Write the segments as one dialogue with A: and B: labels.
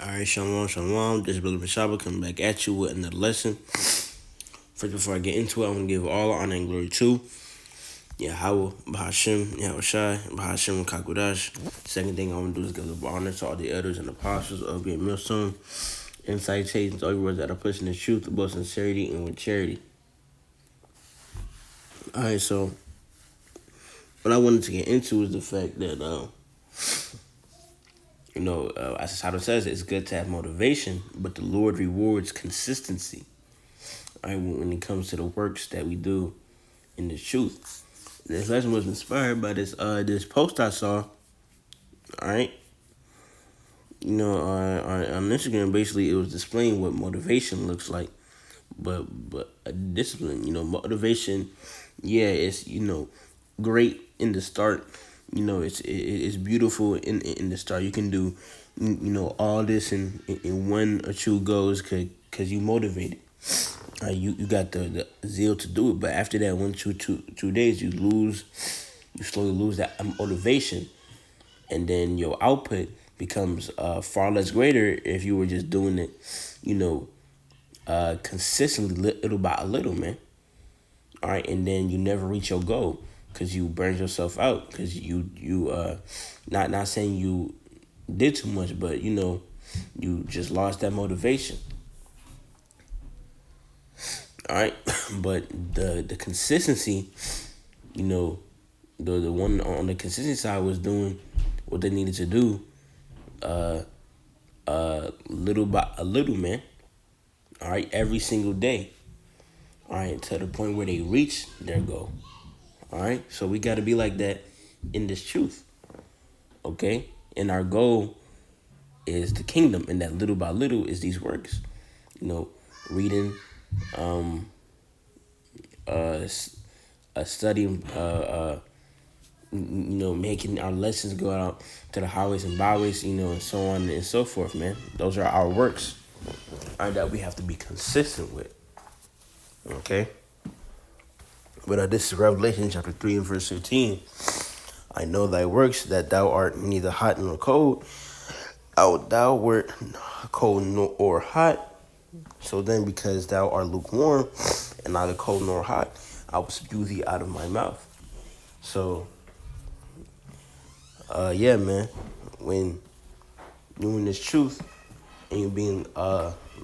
A: All right, shalom, shalom. This is Brother Mashaba coming back at you with another lesson. First, before I get into it, I want to give all honor and glory to Yahweh, Bahashim, Yahushai, Bahashim, Kakudash. Second thing I want to do is give the honor to all the elders and apostles of Great Millstone, incitations, all words that are pushing the truth with both sincerity and with charity. All right, so what I wanted to get into is the fact that, as the title says, it's good to have motivation, but the Lord rewards consistency. All right, when it comes to the works that we do in the truth. This lesson was inspired by this post I saw. All right, on Instagram, basically it was displaying what motivation looks like, but a discipline. Motivation, yeah, it's great in the start. It's beautiful in the start. You can do all this in one or two goes because you motivated. You got the zeal to do it, but after that 2 days, you slowly lose that motivation, and then your output becomes far less greater if you were just doing it, consistently, little by little, man. All right, and then you never reach your goal because you burned yourself out because you not saying you did too much, but you just lost that motivation. All right, but the consistency, the one on the consistency side was doing what they needed to do, little by a little, man. All right, every single day. All right, to the point where they reach their goal. All right, so we got to be like that in this truth. Okay, and our goal is the kingdom, and that little by little is these works. Reading, studying, making our lessons go out to the highways and byways, and so on and so forth, man. Those are our works, that we have to be consistent with. Okay? But this is Revelation chapter 3 and verse 15. I know thy works, that thou art neither hot nor cold. Thou wert cold nor hot. So then, because thou art lukewarm, and neither cold nor hot, I will spew thee out of my mouth. So, yeah, man. When doing this truth and you're being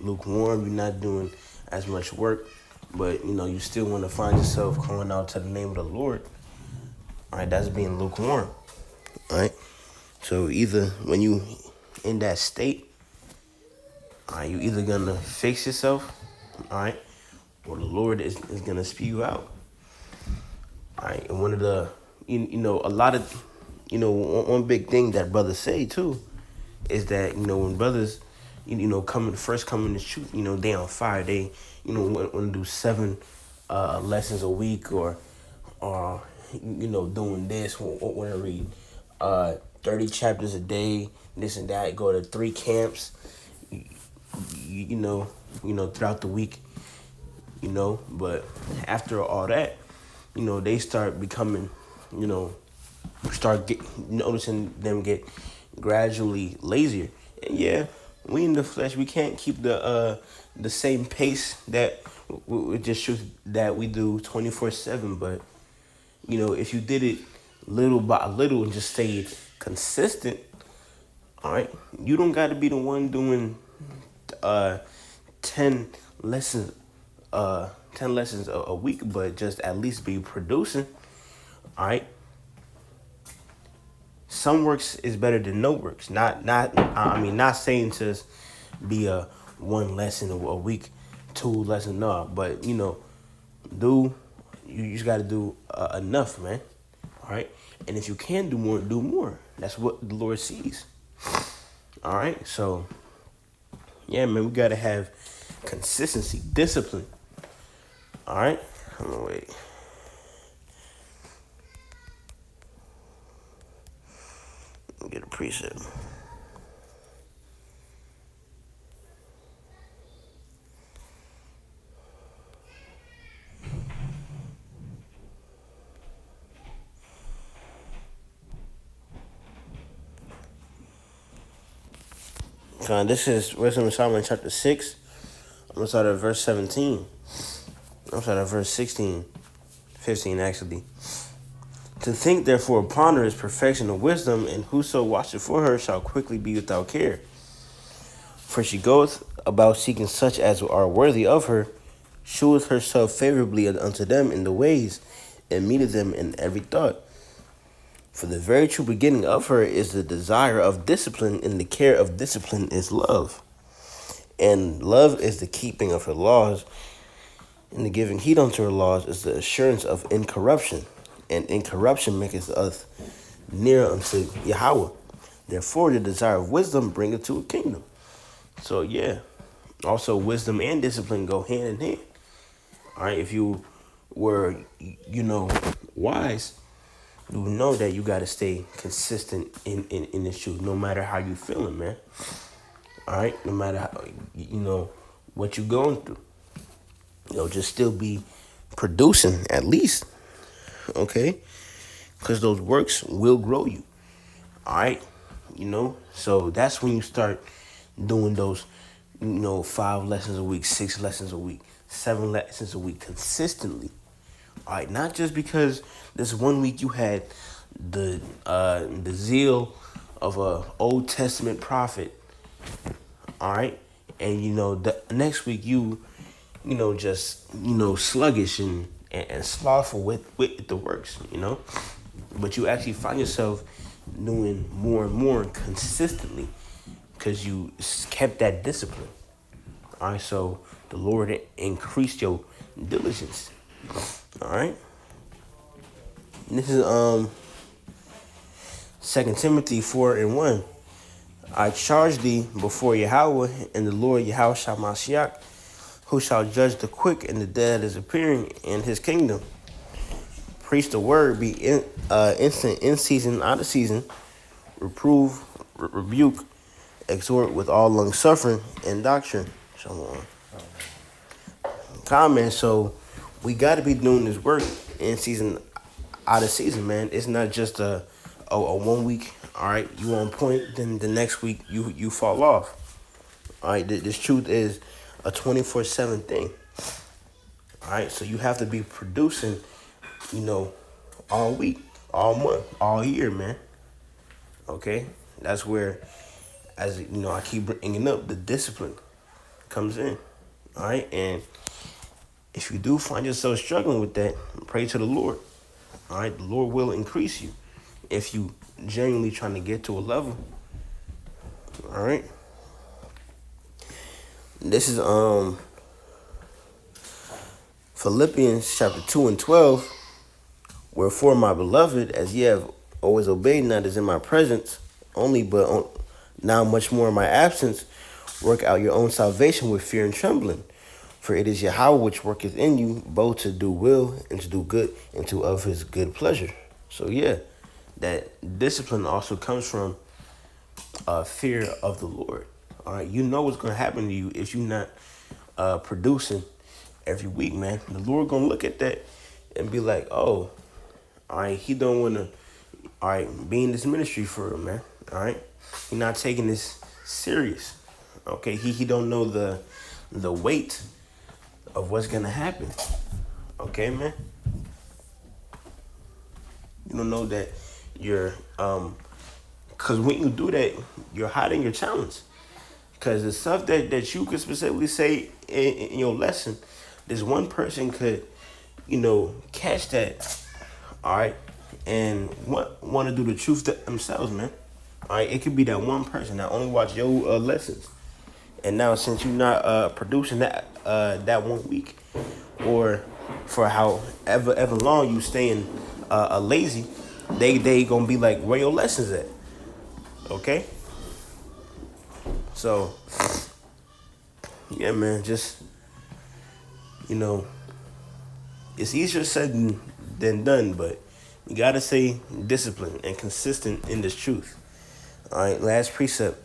A: lukewarm, you're not doing as much work, but you still want to find yourself calling out to the name of the Lord. All right, that's being lukewarm. All right, so either when you in that state, all right, you either gonna fix yourself, all right, or the Lord is gonna spew you out. All right, and one of the a lot of one big thing that brothers say too is that when brothers come in the truth, they on fire. They want to do 7 lessons a week, or doing this. Want to read 30 chapters a day, this and that. Go to 3 camps, throughout the week, But after all that, they start becoming, noticing them get gradually lazier. And yeah, we in the flesh, we can't keep the same pace that we just shoot that we do 24/7. But if you did it little by little and just stayed consistent, all right, you don't got to be the one doing 10 lessons 10 lessons a week, but just at least be producing. All right, some works is better than no works. Not saying to be a 1 lesson a week, 2 lessons, no. But you just got to do enough, man. All right, and if you can do more, do more. That's what the Lord sees. All right, so yeah, man, we got to have consistency, discipline. All right, I'm gonna wait. Get a preset. This is Wisdom of Solomon chapter 6. I'm going to start at verse 17. I'm start at verse 16. 15 actually. To think therefore upon her is perfection of wisdom, and whoso watcheth for her shall quickly be without care. For she goeth about seeking such as are worthy of her, sheweth herself favorably unto them in the ways, and meeteth them in every thought. For the very true beginning of her is the desire of discipline, and the care of discipline is love. And love is the keeping of her laws, and the giving heed unto her laws is the assurance of incorruption. And incorruption maketh us near unto Yahweh. Therefore, the desire of wisdom bringeth to a kingdom. So, yeah. Also, wisdom and discipline go hand in hand. All right. If you were, wise, you know that you got to stay consistent in this truth, no matter how you feeling, man. All right. No matter how, what you're going through. Just still be producing at least. Okay. Because those works will grow you. All right. So that's when you start doing those, 5 lessons a week, 6 lessons a week, 7 lessons a week consistently. All right. Not just because this one week you had the zeal of a Old Testament prophet. All right. And, the next week just, sluggish and slothful with the works, But you actually find yourself doing more and more consistently because you kept that discipline. All right, so the Lord increased your diligence. All right. And this is 2 Timothy 4:1. I charge thee before Yahweh and the Lord Yahweh Shama-Shiach, who shall judge the quick and the dead is appearing in his kingdom. Preach the word, be instant in season, out of season, reprove, rebuke, exhort with all long suffering and doctrine. Shalom. Comment. So we got to be doing this work in season, out of season, man. It's not just a 1 week. All right, you on point. Then the next week you fall off. All right, this truth is a 24/7 thing. All right, so you have to be producing, all week, all month, all year, man. Okay, that's where, as I keep bringing up, the discipline comes in. All right, and if you do find yourself struggling with that, pray to the Lord. All right, the Lord will increase you if you genuinely trying to get to a level. All right, this is Philippians chapter 2:12. Wherefore, my beloved, as ye have always obeyed, not as in my presence only, but now much more in my absence, work out your own salvation with fear and trembling. For it is Yahweh which worketh in you, both to do will and to do good, and to of his good pleasure. So yeah, that discipline also comes from fear of the Lord. All right, you know what's going to happen to you if you're not producing every week, man. The Lord going to look at that and be like, oh, all right, he don't want to, all right, be in this ministry for him, man. All right, he not taking this serious. Okay, he don't know the weight of what's gonna happen. Okay, man. You don't know that you're because when you do that, you're hiding your talents. Because the stuff that you could specifically say in your lesson, this one person could, catch that. All right, and want to do the truth themselves, man. All right, it could be that one person that only watch your lessons, and now since you're not producing that 1 week, or for however long you staying lazy, they gonna be like, where your lessons at? Okay, so yeah, man, just it's easier said than done, but you gotta stay disciplined and consistent in this truth. All right, last precept,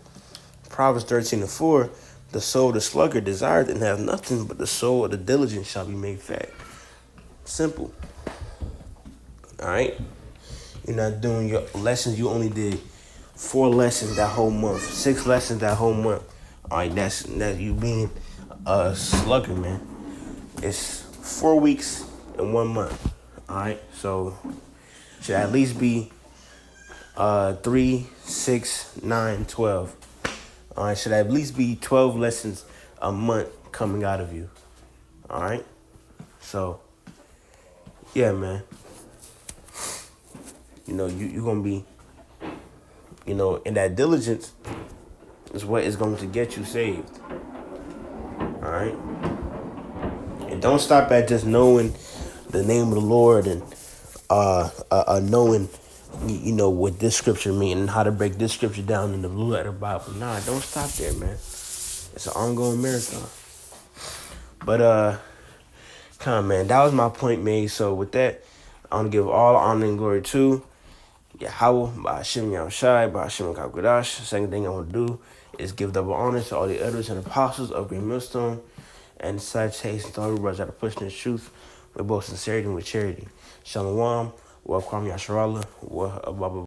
A: Proverbs 13:4. The soul of the sluggard desireth and have nothing, but the soul of the diligent shall be made fat. Simple. All right, you're not doing your lessons. You only did 4 lessons that whole month, 6 lessons that whole month. All right, that's you being a slugger, man. It's 4 weeks in 1 month. All right, so should at least be 3, 6, 9, 12. All right, should at least be 12 lessons a month coming out of you. All right, so yeah, man. You know, you're gonna be, you know, and that diligence is what is going to get you saved. All right, and don't stop at just knowing the name of the Lord and knowing, you know, what this scripture means and how to break this scripture down in the blue letter Bible. Nah, don't stop there, man. It's an ongoing marathon. But man, that was my point made. So with that, I want to give all honor and glory to Yahweh, Ba'ashem Yahushai, Ba'ashem Kakodash. Second thing I want to do is give double honor to all the elders and apostles of Great Millstone and such haste to all the brothers that are pushing this truth with both sincerity and with charity. Shalom, wa kwam yasharallah, wa